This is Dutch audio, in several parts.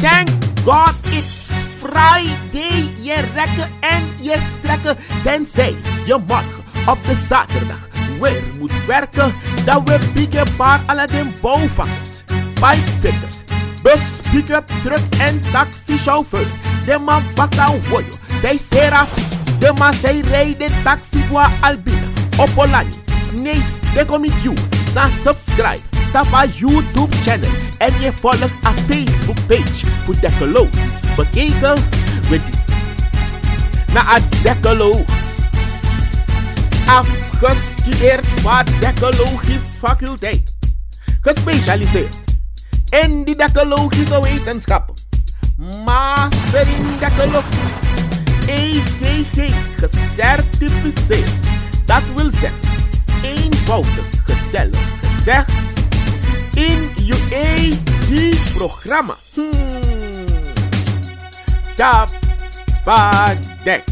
Thank God it's Friday. Je rekken en je strekken. Tenzij je morgen op de zaterdag weer moet werken. Dan we pikken paar alle den bouwvakkers, pipefitters, bus, pick-up, truck en taxichauffeur. De man bakka woyo, zij serafis. De man zij rijden taxi qua albina. Opolani, snees, de kom ik you. Sa subscribe, tap a YouTube channel. En je volgt een Facebook page voor Decalogisch bekeken. With this. Na een Decaloog. Afgestudeerd van Decalogisch faculteit. Gespecialiseerd in die Decalogische wetenschappen. Master in Decalogie. EGG gecertificeerd. Dat wil zeggen, eenvoudig, gezellig gezegd, in UAG-programma. Tapadek.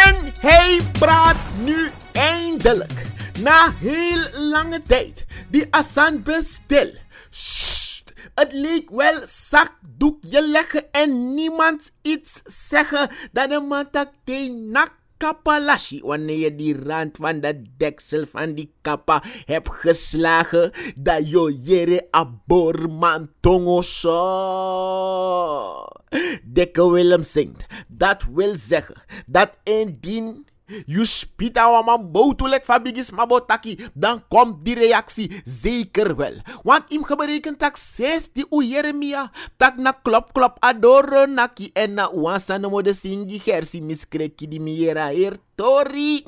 En hij praat nu eindelijk, na heel lange tijd, die Assan bestil. Sst, het leek wel zakdoekje leggen en niemand iets zeggen, dat de man tak nak kapalashi, wanneer je die rand van dat deksel van die kappa hebt geslagen, dat je jere aborman tongo so. Dekke Willem zingt. Dat wil zeggen dat indien je spita wa man boutulek fabigis mabotaki, dan komt die reactie zeker wel. Want im geberekend tak 6 die u Jeremia, tak na klop adoro naki en na wansa no mode singi gersi miskreki di miera Tori,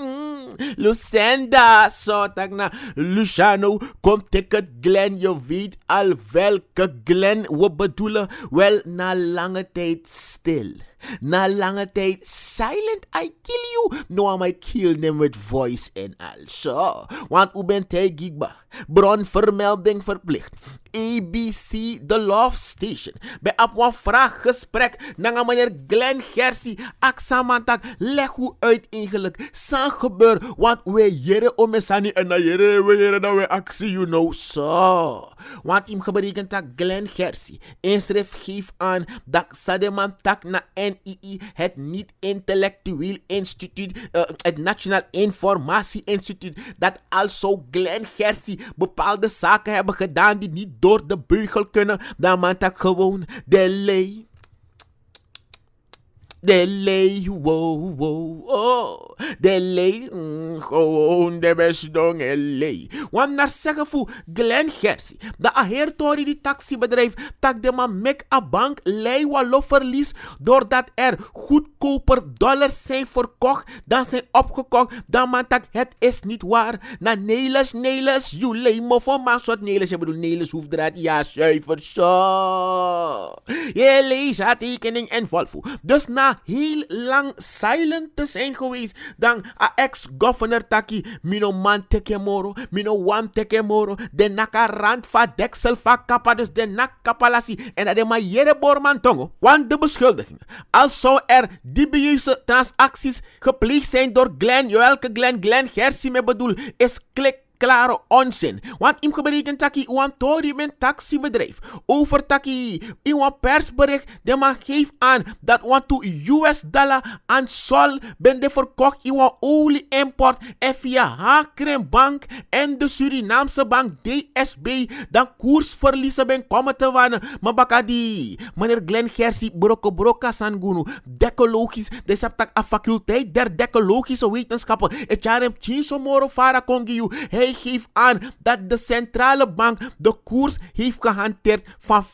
Lucenda, zo tak na Luciano, komt ik het Glenn, je weet al welke Glenn we bedoelen, wel na lange tijd stil. Na lange tijd silent, I kill you. No, I might kill them with voice en al. Zo, want u bent hij gigba. Bronvermelding verplicht. ABC, The Love Station. Bij op een vraaggesprek naar meneer Glenn Gersi. Aksamantak, leg hoe uit eigenlijk. San gebeur, want we jere omesani en na jere, we jere dat we actie, you know. Zo, want im geberekend tak Glenn Gersi. Inschrift geeft aan dat Sademan tak na NII, het niet intellectueel instituut, het Nationaal Informatie Instituut, dat also Glenn Gersi bepaalde zaken hebben gedaan die niet door de beugel kunnen, dan man tak gewoon delay. Delay, wow, wow, oh. Delay, gewoon de best dong delay. Want naar zeggen voor Glenn Gersi, dat a heer tori die taxibedrijf, tak de man mek a bank lei walo verlies, doordat er goedkoper dollars zijn verkocht dan zijn opgekocht, dan man tak het is niet waar. Na Nelis, you lei mo voor maar soort Nelis, je bedoel Nelis hoefdraad, ja zuiver zo. Je leest haar tekening en volvo. Dus na heel lang silent te zijn geweest, dan a ex-governor taki, mino man tekemoro, mino wam tekemoro, de naka rand va deksel va kappa, dus de nak kapalasi, en dat de ma jere borman tongo, want de beschuldigingen, als zou er dubieuze transacties gepleegd zijn door Glenn, welke Glenn Gersi me bedoel, is klik klare onzin. Want im geberekend taki uwan tori men taxibedrijf. Over taki uwan persbericht de man geeft aan dat want to US dollar aan sol ben de verkocht uwan olie import en via Hakren Bank en de Surinaamse bank DSB dan koersverliezen ben komen te wanen. Maar bakadi, meneer Glenn Gersi broka sangunu decologisch, de septak a faculteit der decologische wetenschappen. Het jaar hem chinsomoro fara kongiu. Hij geeft aan dat de centrale bank de koers heeft gehanteerd van 4,40.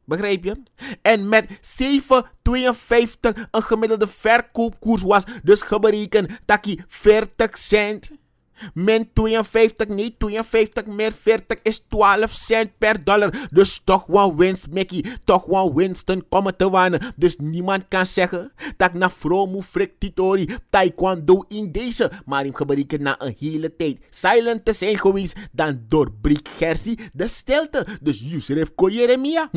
Begrijp je? En met 7,52 een gemiddelde verkoopkoers was dus geberekend taki 40 cent. Min 52, nee 52 meer 40 is 12 cent per dollar. Dus toch wel winst, Mickey. Toch wel winsten komen te wanen. Dus niemand kan zeggen dat na fromu frik titori taekwondo in deze. Maar hem geberekend na een hele tijd silent te zijn geweest. Dan doorbreekt Gersi de stilte. Dus Yusref ko Jeremia.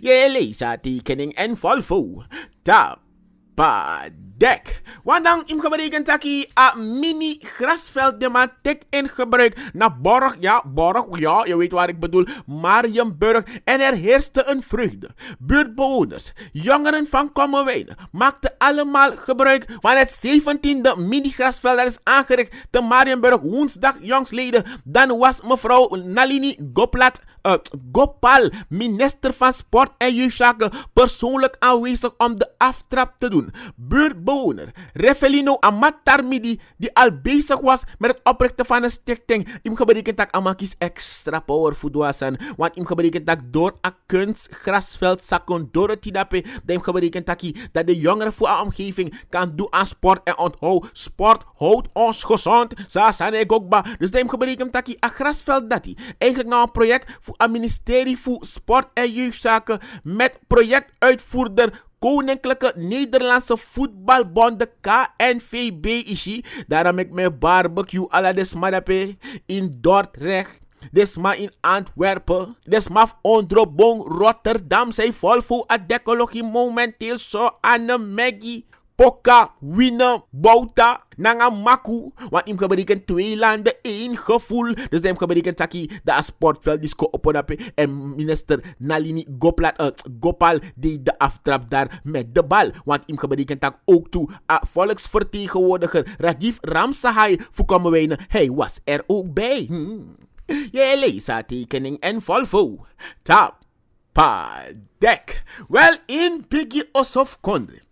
Je leest haar tekening en volvo. Tapadek. dek. Want dan im gebruiken taki a mini grasveld de man tek in gebruik na Borg, ja, je weet waar ik bedoel, Marienburg, en er heerste een vreugde. Buurtbewoners, jongeren van Kommerwijnen maakten allemaal gebruik van het 17e mini grasveld dat is aangericht te Marienburg woensdag jongsleden. Dan was mevrouw Nalini Gopal, minister van Sport en Jeugdzaken, persoonlijk aanwezig om de aftrap te doen. Buurtbewoner Refelino Amatarmidi, die al bezig was met het oprichten van een stichting, im gebruiken tak amakis extra power voedwasan, want im gebruiken tak door a kunstgrasveld sakon door het tidape, dat im gebruiken taki dat de jongeren voor een omgeving kan doen aan sport en onthoud, sport houdt ons gezond, sa sane gokba, dus dat im gebruiken taki a grasveld dati, eigenlijk nou een project voor het ministerie voor Sport en Jeugdzaken met projectuitvoerder Koninklijke Nederlandse Voetbalbond, de KNVB ishi. Daarom ik mijn barbecue ala desmadape in Dordrecht. Desma in Antwerpen. Desma Ondrobong Rotterdam. Zij volvo a decologie momenteel zo aan de Maggie. Poka, Wina, Bouta, Nanga Maku. Want im gebruiken twee landen, één gevoel. Dus dem gebruiken taki dat sportveld disco opodape. En minister Nalini Gopal deed de aftrap daar met de bal. Want im gebruiken tak ook toe a volksvertegenwoordiger Rajiv Ramsahai voor Kommerwijnen. Hij was er ook bij. Je leest haar tekening en volvo. Tap, pa, dek. Wel in Piggy Osof Kondre.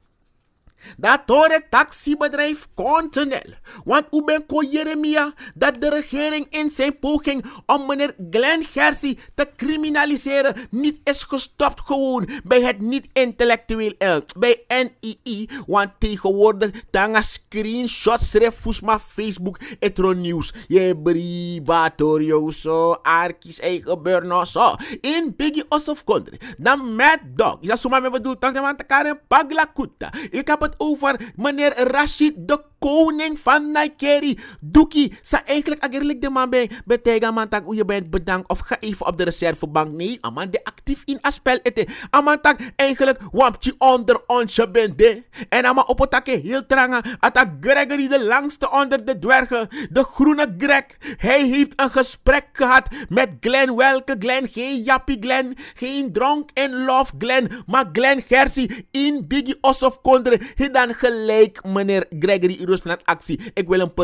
Dat door het taxibedrijf Continental. Want u bent ko Jeremia dat de regering in zijn poging om meneer Glenn Gersi te criminaliseren niet is gestopt gewoon bij het niet-intellectueel bij NII. Want tegenwoordig tanga screenshots schrijft volgens Facebook etro nieuws. Je bribatorio zo, arkis eigen burno zo. In Piggy Osof Kondre. Dan Mad Dog. Is dat zomaar me bedoeld? Toch de man te karen paglakuta. Ik heb het over meneer Rashid, de koning van Naikeri. Doekie, sa eigenlijk agerlijk de man bij betega man tak hoe je bent bedankt of ga even op de reservebank. Nee, aman de actief in aspel ete. Aman tak eigenlijk wampje onder onze bende. En aman op het takke heel trangen. Atak Gregory de langste onder de dwergen. De groene Greg. Hij heeft een gesprek gehad met Glenn. Welke Glenn? Geen Jappie Glenn. Geen Dronk and Love Glenn. Maar Glenn Gersi in Biggie Osof Kondre. Hij dan gelijk meneer Gregory Rusland actie. Ik wil een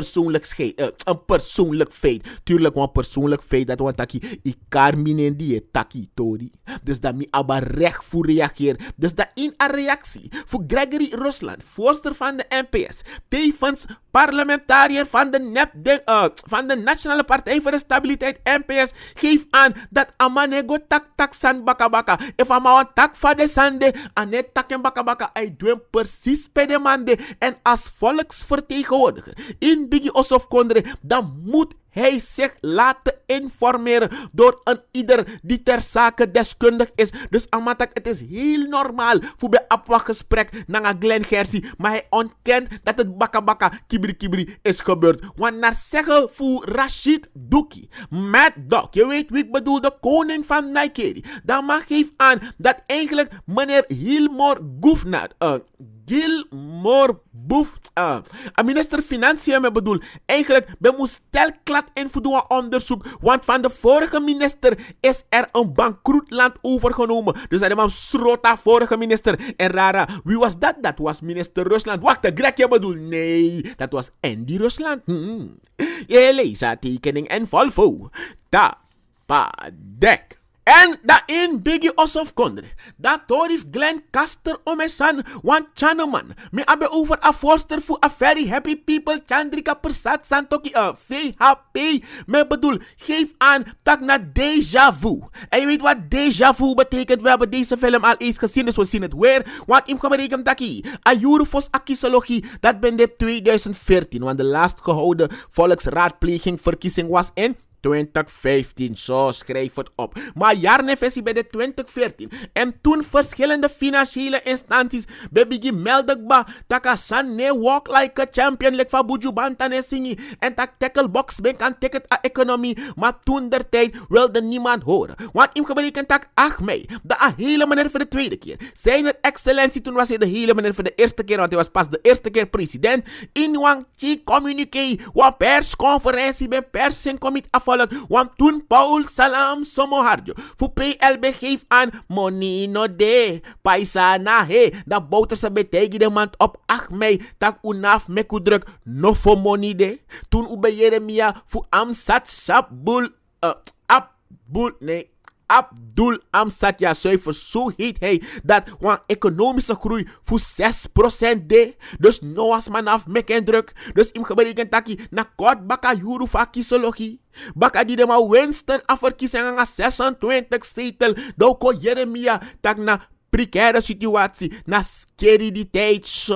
persoonlijk feit. Tuurlijk een persoonlijk feit dat we taki ikarminen die taki tori. Dus dat mi aba recht voor reageer. Dus dat in een reactie voor Gregory Rusland, voorzitter van de NPS, tevens parlementariër van de Nationale Partij voor de Stabiliteit NPS, geeft aan dat amanego tak san baka. If ama een tak van de sande, anet tak en baka, hij doet precies bij de mande. En als volksvertegenwoordiger in Biggie Osof Kondre, dan moet hij zich laten informeren door een ieder die ter zake deskundig is. Dus amatak, het is heel normaal voor bij Apwa gesprek naar Glenn Gersi. Maar hij ontkent dat het baka kibri is gebeurd. Want naar zeggen voor Rashid Doekie, Mad Dog, je weet wie ik bedoel, de koning van Naikeri. Dan mag geef aan dat eigenlijk meneer Gilmore Boef, minister Financiën me bedoel, eigenlijk ben moest stelklad in voor een onderzoek, want van de vorige minister is er een bankroetland overgenomen. Dus dat is Srota, vorige minister. En rara, wie was dat? Dat was minister Rusland. Wacht, de Grek je bedoel? Nee, dat was Andy Rusland. Je leest haar tekening en volvo. Pa, dek. En daarin Biggie Osof Kondre. Dat heeft Glenn Kaster omesan. Want Chanaman. Me abe over a voorster voor a very happy people. Chandrika Persat Santoki. VHP. Me bedoel. Geef aan. Tak na déjà vu. En je weet wat déjà vu betekent. We hebben deze film al eens gezien. Dus we zien het weer. Want im gemereken taki. A Eurofos Akisologie. Dat ben dit 2014. Want de laatst gehouden volksraadpleging verkiezing was in 2015, zo schrijf het op. Maar jaarnefessie bij de 2014. En toen verschillende financiële instanties begin melden dat San ne walk like a champion like van Buju Bantan singi en dat tacklebox ben kan ticket a economie. Maar toen der tijd wilde niemand horen. Want in gebreken tak 8 mei, de hele meneer voor de tweede keer. Zijn excellentie, toen was hij de hele meneer voor de eerste keer, want hij was pas de eerste keer president. In Wang Chi communiqué, wat persconferentie bij persing comit afvallen. Want toen Paul Salam Somoharjo voor PLB geeft aan money no de paisana he. Dat bouwt betekent de maand op 8 mei tak unaf mekudruk no for money de. Toen ube Jeremia voor Amsat Sabul Abdul Amsat zuiver, zo heet hij, dat een economische groei voor 6% de. Dus no was man af meken druk. Dus im gebreken taki na kort baka juru va kisologie. Baka die de ma Winston afverkiezingen aan 26 zetel. Doko Jeremia tak na precaire situatie, na scary die tijd, zo.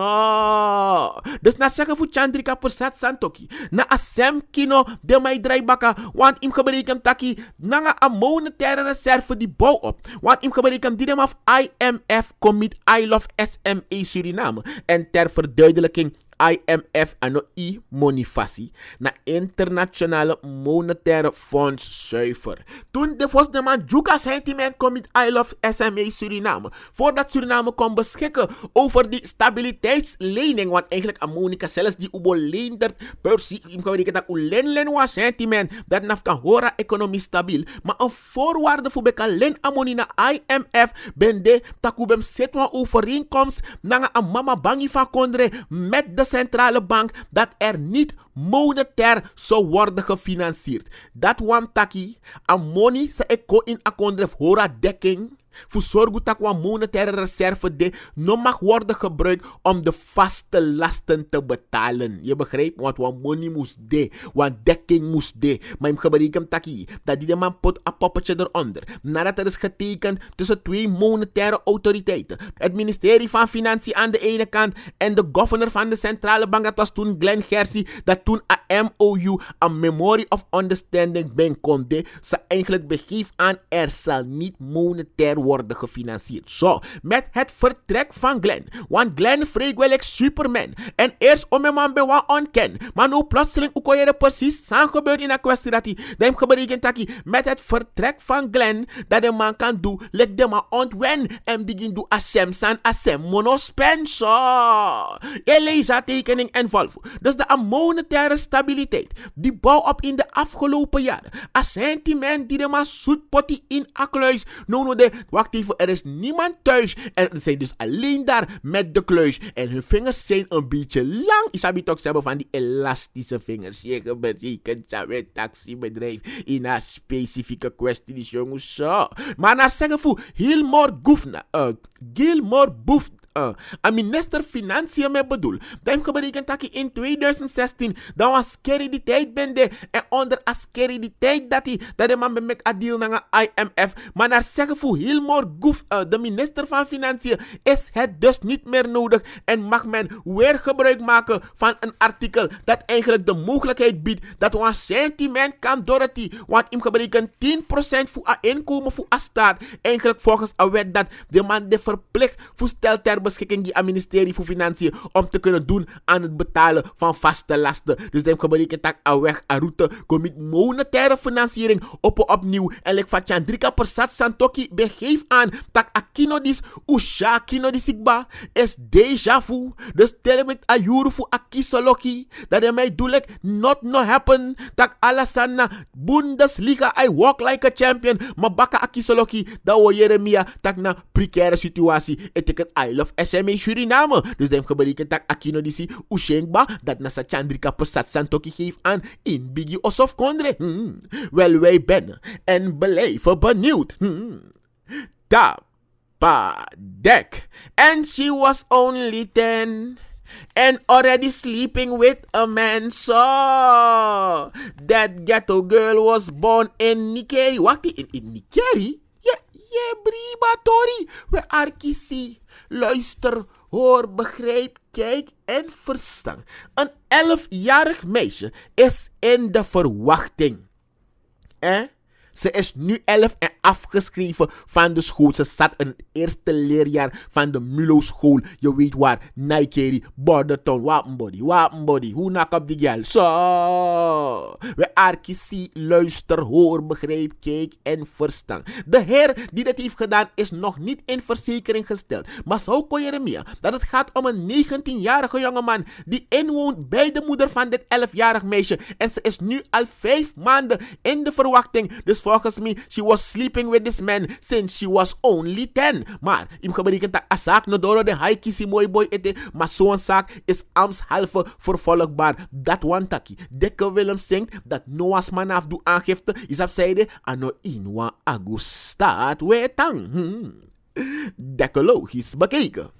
Dus na zeggen voor Chandrika Persat Santoki, na asem kino de mij draaibaka, want im gebreken taki, na een monetaire reserve die bouw op. Want im gebreken die dem af IMF commit I Love SME Suriname. En ter verduidelijking, IMF ano monifasi na internationale monetaire fonds zuiver. Toen de was de man Juga sentiment commit I Love SME Suriname. Voordat Suriname kon beschikken over die stabiliteitslening. Want eigenlijk Monica zelfs die ubo leendert per si dat ulenlen was sentiment dat naf kan hora economie stabiel. Maar een voorwaarde voor beka len amoni na IMF bende takubem setwa overeenkomst na een mama bangi van kondre met de centrale bank dat er niet monetair zou worden gefinancierd. Dat want taki amoni sa eko in akondre hora dekking. Voor zorgen dat een monetaire reserve de no mag worden gebruikt om de vaste lasten te betalen. Je begrijpt? Want wat money moest de, wat dekking moest de. Maar ik gebruik hem taki, dat die de man pot een poppetje eronder. Nadat er is getekend tussen twee monetaire autoriteiten. Het ministerie van Financiën aan de ene kant en de governor van de centrale bank, dat was toen Glenn Gersi, dat toen een MOU, een Memory of Understanding, ben konde. Ze eigenlijk begeeft aan er zal niet monetair worden gefinancierd. Zo, met het vertrek van Glenn. Want Glenn vreeg wel Superman. En eerst om een man bij wat onken. Maar nu plotseling ook je precies zijn gebeurd in een kwestie dat hij dem gebeurd taki met het vertrek van Glenn dat de man kan doen. Let de man ontwen en begin doen asem monospen. Zo. Je leest dat tekening en Volvo. Dus de monetaire stabiliteit die bouw op in de afgelopen jaren. Een sentiment die de man zoetpotie in akluis. No de wacht even, er is niemand thuis. En ze zijn dus alleen daar met de kluis. En hun vingers zijn een beetje lang. Isabi toch hebben van die elastische vingers. Je berekent een taxibedrijf in een specifieke kwestie. Die jongens zo. Maar naar zeggen voor Gilmore Boef. Een minister Financiën me bedoel. Dat heb berekend dat in 2016 dat was scary die tijd bende. En onder a scary die tijd dat de man bemek a deal naar IMF. Maar naar zeggen voor Gilmore Goef, de minister van Financiën, is het dus niet meer nodig. En mag men weer gebruik maken van een artikel dat eigenlijk de mogelijkheid biedt dat een sentiment kan doorheen. Want in gebreken 10% voor a inkomen voor a staat. Eigenlijk volgens een wet dat de man de verplicht voor stelt ter beschikking die aan ministerie voor Financiën om te kunnen doen aan het betalen van vaste lasten. Dus dan gebreken dat een weg, een route, kom met monetaire financiering opnieuw. En like van Chandrika Persat Santoki begeef aan dat akinodis usha kinodis ikba is déjà vu. Dus tel met ayuru voor akisoloki dat de mij doelek not no happen dat alasana Bundesliga I walk like a champion maar baka akisoloki dat wo Jeremia tak na precaire situatie etiket I Love SME Suriname. Dus dan gebreken dat akinodisi ushengba dat na sa Chandrika Persat Santoki geeft aan in Biggie Osof Kondre. Wel wij ben en beleven benieuwd. Tapadek. And she was only 10 and already sleeping with a man. So that ghetto girl was born in Nikeri. Wacht, in Nikeri? Ja, briba Tori. We arkisi. Luister, hoor, begrijp, kijk en verstaan. Een 11-jarig meisje is in de verwachting. Ze is nu 11 en afgeschreven van de school. Ze zat in het eerste leerjaar van de Mulo school. Je weet waar. Nijkeri, Bordertown, Wapenbody. Hoe nak op die gel? Zo. We arkisie, luister, hoor, begreep, kijk en verstaan. De heer die dit heeft gedaan is nog niet in verzekering gesteld. Maar zo kon je er mee dat het gaat om een 19-jarige jongeman die inwoont bij de moeder van dit 11-jarig meisje. En ze is nu al 5 maanden in de verwachting. Dus volgens mij, she was sleeping with this man since she was only 10. Maar, im geberekend dat a zaak no doro de hai kisi mooi boy ete. Maar zo'n zaak is ambtshalve vervolgbaar. Dat one taki. Dekke Willem zingt dat Noah's man af doe aangifte. Is op zijde ano inwa agustaat wetang. Dekke logisch bekeken.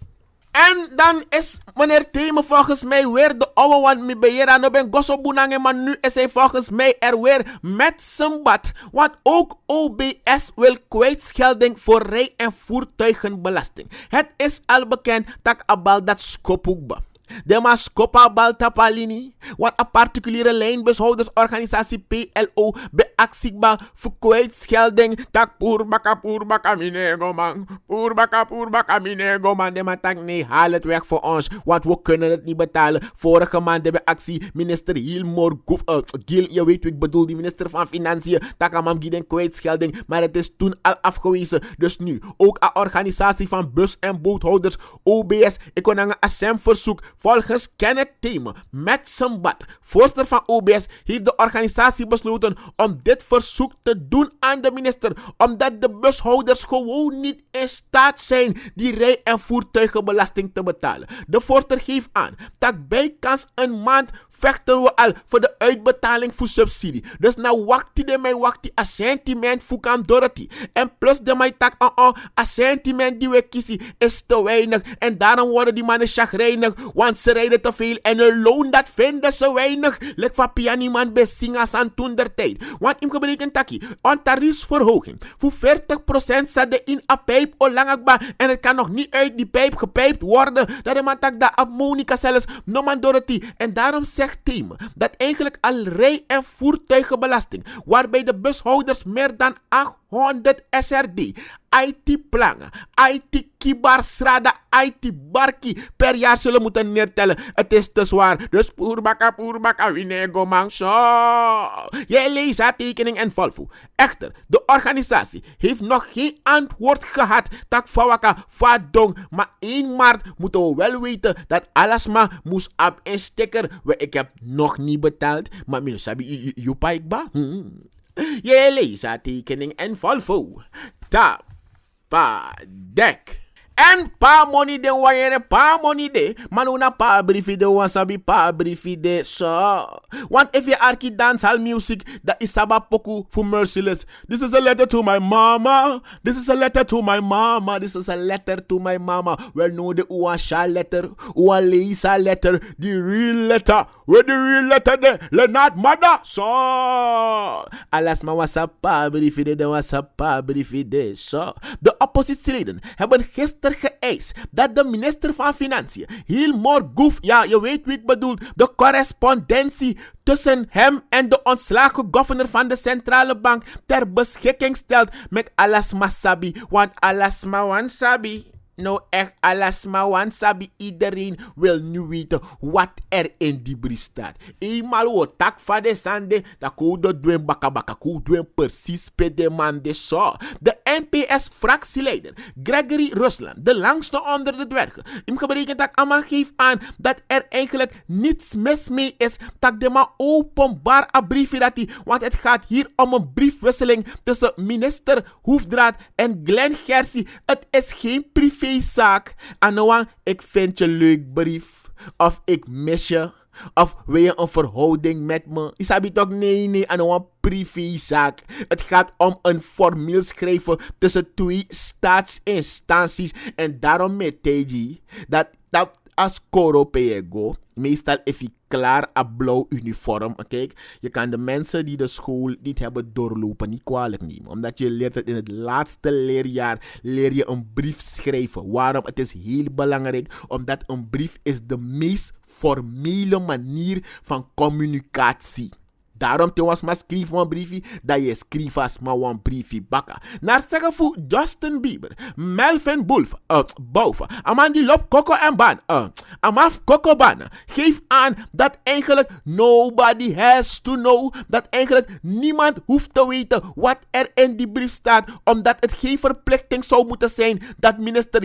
En dan is meneer Theme volgens mij weer de oude one mee beheer. No ben gosso bunange, maar nu is hij volgens mij er weer met zijn bad. Want ook OBS wil kwijtschelding voor rij- en voertuigenbelasting. Het is al bekend dat abal dat skopukba. De maar skopa bal tapalini. Want een particuliere lijnbushoudersorganisatie PLO beactieba voor kwijtschelding. Tak poerbaka minego man. Poerbaka minego man. De maar tak nee, haal het weg voor ons. Want we kunnen het niet betalen. Vorige maand hebben actie minister Gil, je weet wie ik bedoel, die minister van Financiën. Tak amam gieden kwijtschelding. Maar het is toen al afgewezen. Dus nu ook een organisatie van bus- en boothouders OBS. Ik kon een assemverzoek. Volgens Kenneth Theme met zijn bad, voorzitter van OBS, heeft de organisatie besloten om dit verzoek te doen aan de minister, omdat de bushouders gewoon niet in staat zijn die rij- en voertuigenbelasting te betalen. De voorzitter geeft aan dat bijkans een maand vechten we al voor de uitbetaling voor subsidie. Dus nou wacht die assentiment voor kan Dorothy. En plus de mij tak assentiment die we kiezen is te weinig. En daarom worden die mannen chagrijnig, want ze rijden te veel en een loon dat vinden ze weinig. Lek van pianiman bij singas aan toen der tijd. Want in gebreken taki, een tariefsverhoging voor 40% zat in een pijp o langakba en het kan nog niet uit die pijp gepijpt worden. Dat de man tak dat op Monica zelfs, no man Dorothy. En daarom zegt Theme dat eigenlijk al rij- en voertuigenbelasting, waarbij de bushouders meer dan 800 SRD, IT-plangen, IT-kibarsrada, IT-barki per jaar zullen moeten neertellen. Het is te zwaar. Dus poerbaka, winego man. Zo. Jij leest haar tekening en volvo. Echter, de organisatie heeft nog geen antwoord gehad. Tak fawaka, vadong. Maar 1 maart moeten we wel weten dat alles maar moest op een sticker. Ik heb nog niet betaald. Maar mijn sabi, je paikba. Jij leest haar tekening en volvo. Dek. En pa money de wajere pa money de. Manuna pa briefi de wasabi pa briefi de. So. Want if je arki dancehall music, that is sabapoku for merciless. This is a letter to my mama. This is a letter to my mama. This is a letter to my mama. Well, no, the Uasha letter. Ualisa letter. The real letter. Where the real letter de. Leonard mother. So. Alas ma wasa pa briefi de wasa pa briefi de. So. De oppositieleden hebben gisteren geëist dat de minister van Financiën, Hilmar Goef, ja, je weet wie ik bedoel, de correspondentie tussen hem en de ontslagen governor van de centrale bank ter beschikking stelt met alasma sabi, want alasma wan sabi. Nou echt, alasma wan sabi, iedereen wil nu weten wat er in die brief staat. Eenmaal wo tak van de sande, dat koude doen baka doen precies pe de man de zo. De NPS-fractieleider Gregory Rusland, de langste onder de dwergen, hem geberekend dat allemaal geeft aan dat er eigenlijk niets mis mee is dat de man openbaar een briefje dat hij, want het gaat hier om een briefwisseling tussen minister Hoefdraad en Glenn Gersie. Het is geen privézaak. En ik vind je leuk brief. Of ik mis je. Of wil je een verhouding met me? Isabi toch? Nee. En een privézaak. Het gaat om een formeel schrijven tussen 2 staatsinstanties. En daarom met Teji dat als Koro Pego, meestal is hij klaar een blauw uniform. Kijk, je kan de mensen die de school niet hebben doorlopen niet kwalijk nemen. Omdat je leert het in het laatste leerjaar, leer je een brief schrijven. Waarom? Het is heel belangrijk, omdat een brief is de meest formele manier van communicatie. Daarom te was maar schrijf een briefje, dat je schrijf als maar een briefje bakken. Naar zeggen voor Justin Bieber, Melvin Boven, Amandi Lop Coco en Ban, Amaf Coco Ban, geef aan dat eigenlijk nobody has to know, dat eigenlijk niemand hoeft te weten wat er in die brief staat, omdat het geen verplichting zou moeten zijn dat minister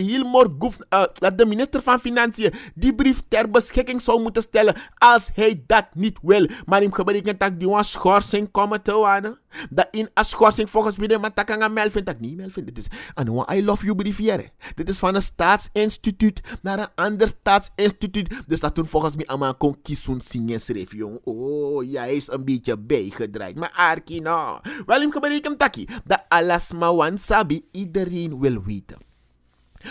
dat de minister van Financiën die brief ter beschikking zou moeten stellen als hij dat niet wil. Maar in gebeurt dat die een schorsing komen te worden. Dat in een schorsing volgens mij maar dat kan Melvin dat niet Melvin. Dit is een I love you brief hier. Dit is van een staatsinstituut naar een ander staatsinstituut. Dus dat toen volgens mij allemaal kon kiezen zingen schreef jong. Oh ja, hij is een beetje bijgedraaid. Maar Arki nou. Wel in gebeurt dat dat alles maar wan sabi iedereen wil weten.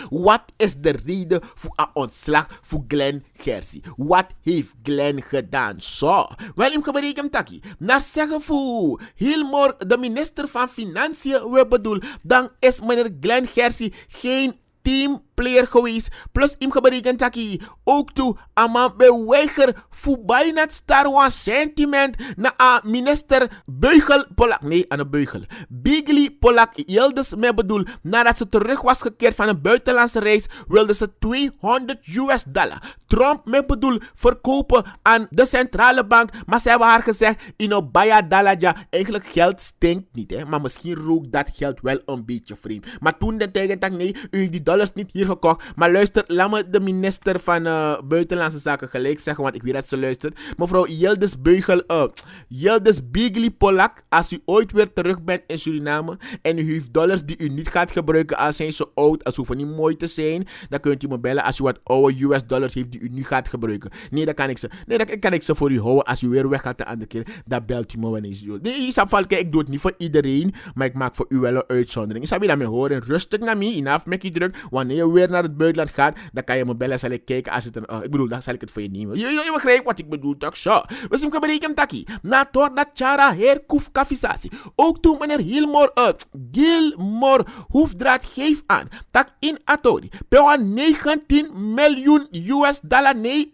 Wat is de reden voor een ontslag voor Glenn Gersie? Wat heeft Glenn gedaan? Zo. Wel, ik gebeurt hem taki. Naar zeggen voor Hilmor, de minister van Financiën, we bedoel, dan is meneer Glenn Gersie geen teamplayer geweest. Plus, im gebeurt taki ook toe, ama beweiger voor bijna het star sentiment na minister Beugel Polak. Nee, aan een Beugel. Bigli Polak Yildiz me bedoel, nadat ze terug was gekeerd van een buitenlandse reis, wilde ze $200. Trump me bedoel verkopen aan de centrale bank, maar ze hebben haar gezegd, in baya dalaja, eigenlijk geld stinkt niet, hè, maar misschien rookt dat geld wel een beetje vreemd. Maar toen de tegen dat nee, u heeft die dollars niet hier gekocht, maar luister, laat me de minister van buitenlandse zaken gelijk zeggen, want ik weet dat ze luistert. Mevrouw Yildiz Yildiz Bigli Polak, als u ooit weer terug bent in Suriname en u heeft dollars die u niet gaat gebruiken, als zijn ze oud, als hoeven niet mooi te zijn, dan kunt u me bellen als u wat oude US dollars heeft die u nu gaat gebruiken. Nee, dan kan ik ze voor u houden als u weer weg gaat de andere keer. Dan belt u me wanneer u wilt. Nee, ik doe het niet voor iedereen, maar ik maak voor u wel een uitzondering. Ik zou je daarmee horen. Rustig naar mij, inaf met je druk. Wanneer je weer naar het buitenland gaat, dan kan je me bellen, zal ik kijken als het ik bedoel, dan zal ik het voor je nemen. Je begrijpt wat ik bedoel, toch? Zo. We zien hem taki. Na door dat Chara herkoef kafisasi. Ook toen meneer Gilmore hoefdraad geeft aan, dat in Atori, pewa 19 miljoen US dollar, nee,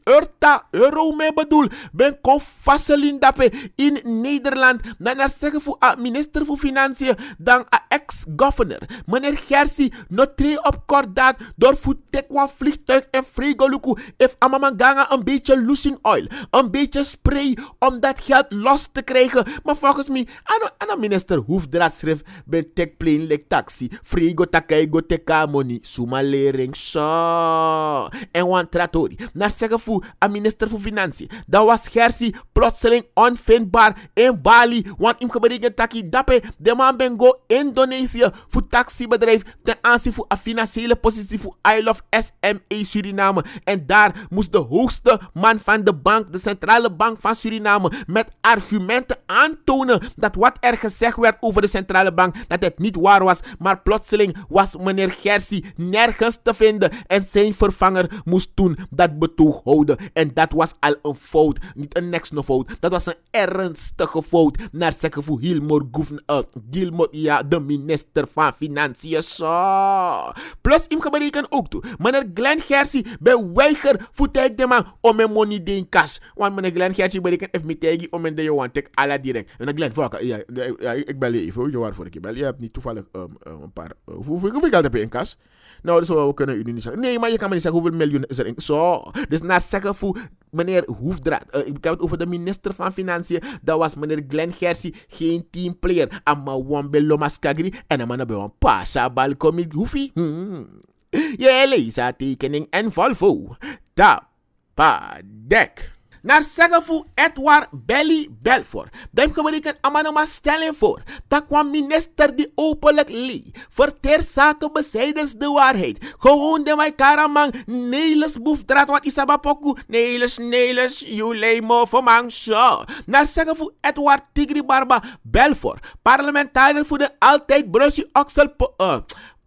euro me bedoel, ben kon vaselin dape in Nederland, dan naar zeggen voor minister voor Financiën, dan ex-governor, meneer Gersie, notre op kordaat, door voetekwa vliegtuig en frigoluku, if amamanganga een beetje losing oil, een beetje spray, om dat geld los te krijgen, maar volgens mij, aan minister hoefdraad schreef, ben tek plane like taxi, frigo takai go teka money, suma lering, zo. En wan tratori, naar zeggen voor een minister voor Financiën, dat was Gersie plotseling onvindbaar in Bali, want im gebeurt taki dape, de man ben go Indonesië voor taxibedrijf ten aanzien voor een financiële positie voor I Love SME Suriname. En daar moest de hoogste man van de bank, de centrale bank van Suriname, met argumenten aantonen dat wat er gezegd werd over de centrale bank, dat het niet waar was, maar plotseling was meneer Gersie nergens te vinden en zijn vervanger moest toen dat betoog houden. En dat was al een fout, niet een niks fout, dat was een ernstige fout, naar zeggen voor Gilmore, ja, de minister van Financiën. Zo. Plus, im gebeurt ook toe, meneer Glenn Gersie beweiger voor tijd de man om mijn money in cash. Want meneer Glenn Gersie berekent even met tegen om mijn de jongen tek alla direct. En dan Glenn, ja, ik bel je even, weet je waarvoor ik je bel? Je hebt niet toevallig een paar, hoeveel geld heb je in cash? Nou, dus we kunnen u niet zeggen. Nee, maar je kan me niet zeggen hoeveel miljoen is er in. Zo. Dus naar zeggen voor meneer Hoefdraad. Ik heb het over de minister van Financiën. Dat was meneer Glenn Gersie. Geen teamplayer. Amma wambelo maskagri. En dan hebben we een pasha balkomit hoefie. Je leest tekening en Volvo. Tapa dek. Naar zeggen voor Edward Belly Belfort. Dan gebeurt een amanoma stelling voor. Dat kwam minister die openlijk lie. Verteer zaken bezijdens de waarheid. Gewoon de mij karamang. Neles boefdraad wat isabapoku. Neles. Jullie mo vermang zo. Naar zeggen voor Edward Tigri Barba Belfort. Parlementariër voor de altijd Brussel Oxel.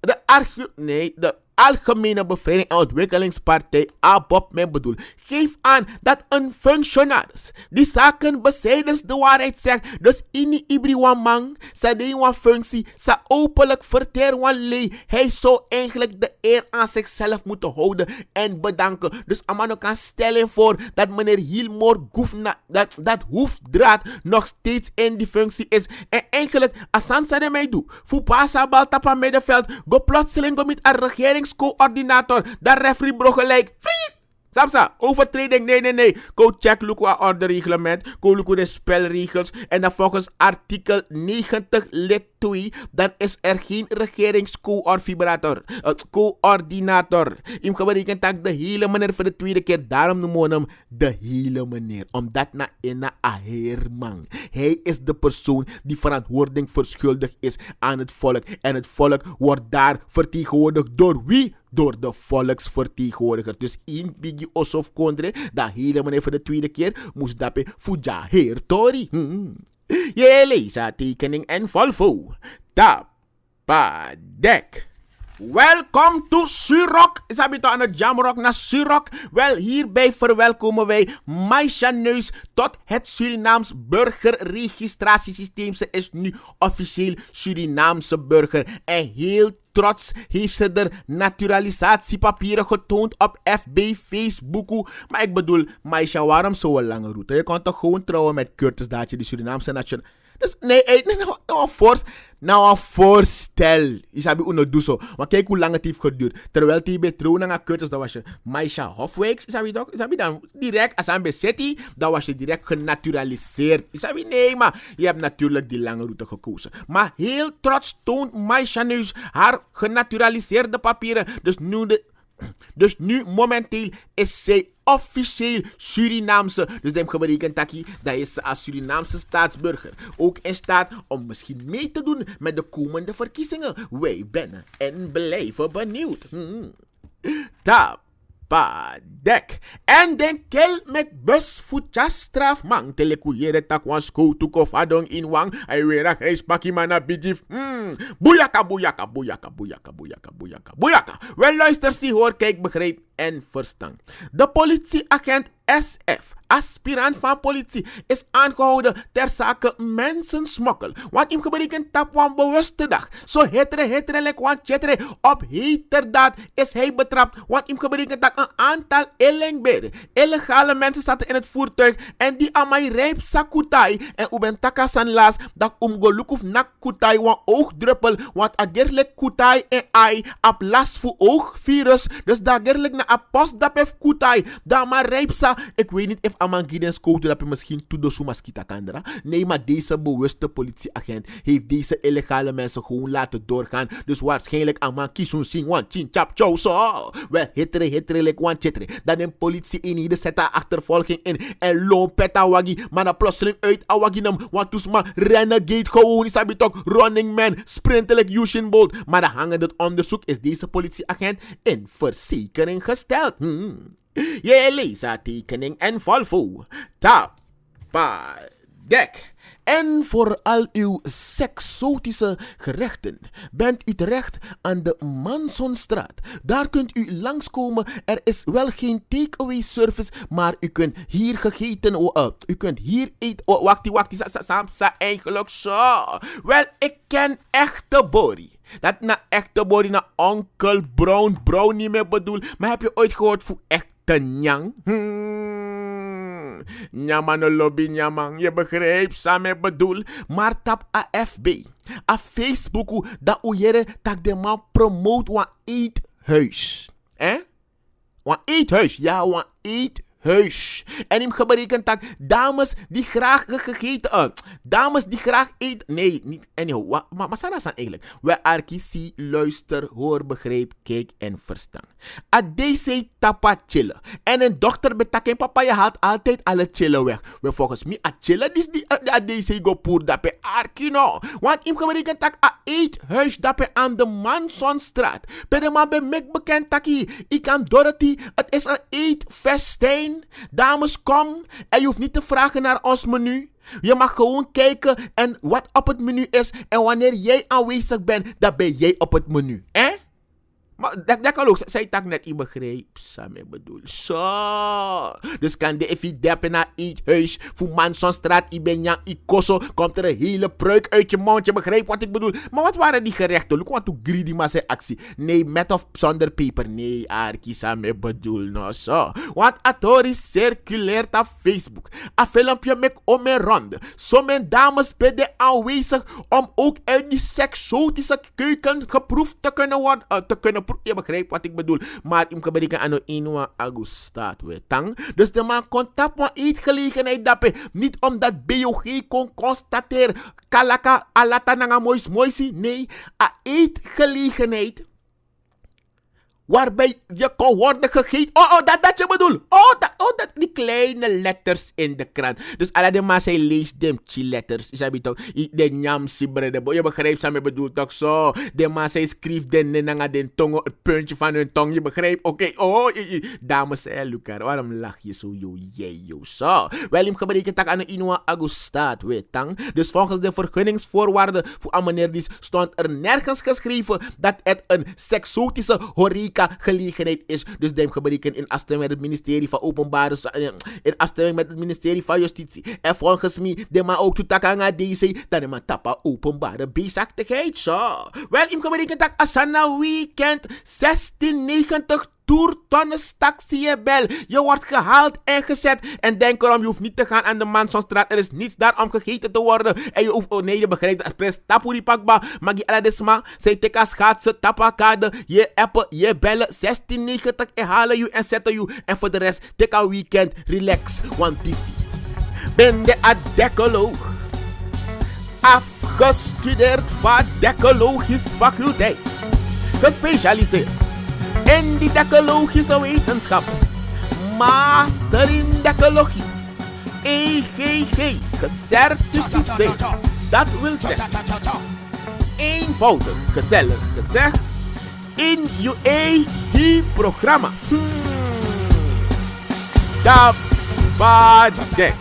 De Algemene Bevrijding en Ontwikkelingspartij, ABOP men bedoel, geeft aan dat een functionaris die zaken bezijdens de waarheid zegt, dus in ibri wan man, sa de wan functie, sa openlijk verteer wan lei, hij zou eigenlijk de eer aan zichzelf moeten houden en bedanken. Dus Amano kan stellen voor dat meneer Hilmor dat hoefdraad nog steeds in die functie is. En eigenlijk, Asansa de mij doe, Fupasa Baltapa middenveld, go plotseling met een regeringscoördinator, dat referee bro gelijk. Samsa, overtreding, nee. Go check Luku aan reglement, go Luku de spelregels en dan volgens artikel 90 lid 2, dan is er geen regeringscoördinator. Im geberekend tak de hele meneer voor de tweede keer, daarom noemen we hem de hele meneer. Omdat na ena aherman. Hij is de persoon die verantwoording verschuldigd is aan het volk. En het volk wordt daar vertegenwoordigd door wie? Door de volksvertegenwoordiger. Dus in Bigi Osof Kondre, dat hele meneer voor de tweede keer, moest daarbij Fuja Heer Tori. Je leest tekening en volvo. Tapadek. Welkom to Surok. Is dat aan het jamrock naar Surok? Wel, hierbij verwelkomen wij Maisha Neus tot het Surinaams burgerregistratiesysteem. Ze is nu officieel Surinaamse burger. En heel trots heeft ze er naturalisatiepapieren getoond op FB, Facebook. Maar ik bedoel, Maisha, waarom zo'n lange route? Je kan toch gewoon trouwen met Curtis dat je de Surinaamse nationaliteit. Dus nee, nou een voorstel. Isabi uno doe zo. Maar kijk hoe lang het heeft geduurd. Terwijl die bij trouwen naar Curtis, dat was je Maisha Hofwijks. Isabi toch? Isabi dan direct, als aan bij City, dan was je direct genaturaliseerd. Isabi nee, maar je hebt natuurlijk die lange route gekozen. Maar heel trots toont Maisha Neus haar genaturaliseerde papieren. Dus nu momenteel is zij officieel Surinaamse. Dus dat betekent dat is als Surinaamse staatsburger ook in staat om misschien mee te doen met de komende verkiezingen. Wij ben en blijven benieuwd. Tapadek. En den kel met bus voetja straf man. Telekujere tak wan sko tukov adong in wang. Ay wera grijs paki mana bijif. Boeiaka. Wel luister, zie, hoor, kijk, begrijp en verstaan. De politieagent SF, aspirant van politie, is aangehouden ter zake mensensmokkel. Want in geberekend tap van bewuste dag. Zo hetere lek want chetere. Op heterdaad is hij betrapt. Want in geberekend dat een aantal illegale mensen zaten in het voertuig. En die amai rijp sakutai. En uben takasan las dat umgolukuf nak kutai wan oogdruppel. Want agerlijk kutai en ai ap las voor oogvirus. Dus dagerlijk na apost dat heeft kutai. Dat maar rijp sa. Ik weet niet of Aman Giddens code dat je misschien toedosu maskita kandra. Nee, maar deze bewuste politieagent heeft deze illegale mensen gewoon laten doorgaan. Dus waarschijnlijk Aman kisun sing wan chin chap chow so. Wel hitere lek wan chitre. Dan een politie eenheden zet achtervolging in. En lompet awagi. Maar dan plotseling uit awagi nam. Want dus maar renegade gewoon is hij toch running man. Sprintelijk Usain Bolt. Maar dan hangend het onderzoek is deze politieagent in verzekering gesteld. Je leest tekening en volvo. Tapadek. En voor al uw seksotische gerechten bent u terecht aan de Mansonstraat. Daar kunt u langskomen. Er is wel geen takeaway service, maar u kunt hier u kunt hier eten. Wacht, sa eigenlijk zo. Wel, ik ken echte Bori. Dat na echte Bori, na Onkel Brown niet meer bedoel. Maar heb je ooit gehoord voor echt Nyang? Nyaman lobby nyamang. Je begrijpt, samen bedoel. Maar tap AFB. A Facebook dat uyere tak de man promote wan eethuis. Wan eethuis. Ja, wan eethuis. En hem geberekend dat dames die graag dames die graag eten. Nee, niet. Anyhow, maar wat is dat eigenlijk? We arkies, luister, hoor, begrijp, kijk en verstaan. A deze tapa chillen. En een dochter betak en papa, je haalt altijd alle chillen weg. We volgens mij a chillen dus die a deze go poer dape arkino. Want hem geberekend dat a eethuis dape aan de Mansonstraat. Per de man ben mek bekend taki. Ik kan Dorothy, het is een eetfestijn. Dames, kom. En je hoeft niet te vragen naar ons menu. Je mag gewoon kijken en wat op het menu is. En wanneer jij aanwezig bent, dan ben jij op het menu. Maar dat kan ook, zij tak net, ik begreep, Sam, ik bedoel, zo. Dus kan de evidep naar eethuis, voor Mansonstraat, ik ben Jan Ikoso, komt er een hele pruik uit je mond, je begreep wat ik bedoel. Maar wat waren die gerechten? Look wat hoe greedy maar zijn actie. Nee, met of zonder peper, nee, Arki, Sam, ik bedoel, nou zo. Want Atori circuleert op Facebook, een filmpje met om en ronde. Sommige dames ben aanwezig om ook uit die exotische keuken geproefd te kunnen worden, je begrijpt wat ik bedoel. Maar ik kan bereiken aan de 1 augustus tang. Dus de man kon tap maar eetgelegenheid dappen. Niet omdat BOG kon constateren kalaka alata nanga moisi. Nee, a eetgelegenheid waarbij je kon worden gegeten. Dat je bedoel. Dat die kleine letters in de krant. Dus alle de maar zij leest dem letters. Isabi toch, de nyam sibre de boy. Je begrijpt wat ik bedoel toch zo. De maar zij schrijft den tong, het puntje van hun tong. Je begrijpt, oké. Dames en Lucar, waarom lach je zo, yo, zo. Wel, hem gebreken tak aan de 1 augustus, weet tang. Dus volgens de vergunningsvoorwaarden voor Amanerdis stond er nergens geschreven dat het een seksotische horeca gelegenheid is. Dus die gebreken in afstemming met het ministerie van Openbare in afstemming met het ministerie van Justitie. En volgens mij, de man ook toetakanga deze, dat de man tappa openbare bezigheid. Zo. Wel, in gebreken tak Asana Weekend 1690 toertonnen taxi-bel. Je wordt gehaald en gezet. En denk erom, je hoeft niet te gaan aan de Mansonstraat. Er is niets daar om gegeten te worden. En je hoeft, nee, je begrijpt, expres tapu die pakba. Maar je aladesma, zij teka schaatsen, tapakade, je appen, je bellen, 1690 en halen je en zetten je. En voor de rest, teka weekend, relax. Want die ben de adecoloog. Afgestudeerd van decologisch faculteit. Gespecialiseerd in die decologische wetenschap. Master in decologie. EGG. Gecertificeerd. Dat wil zeggen. Eenvoudig, gezellig gezegd. In UAT-programma. Dabadek.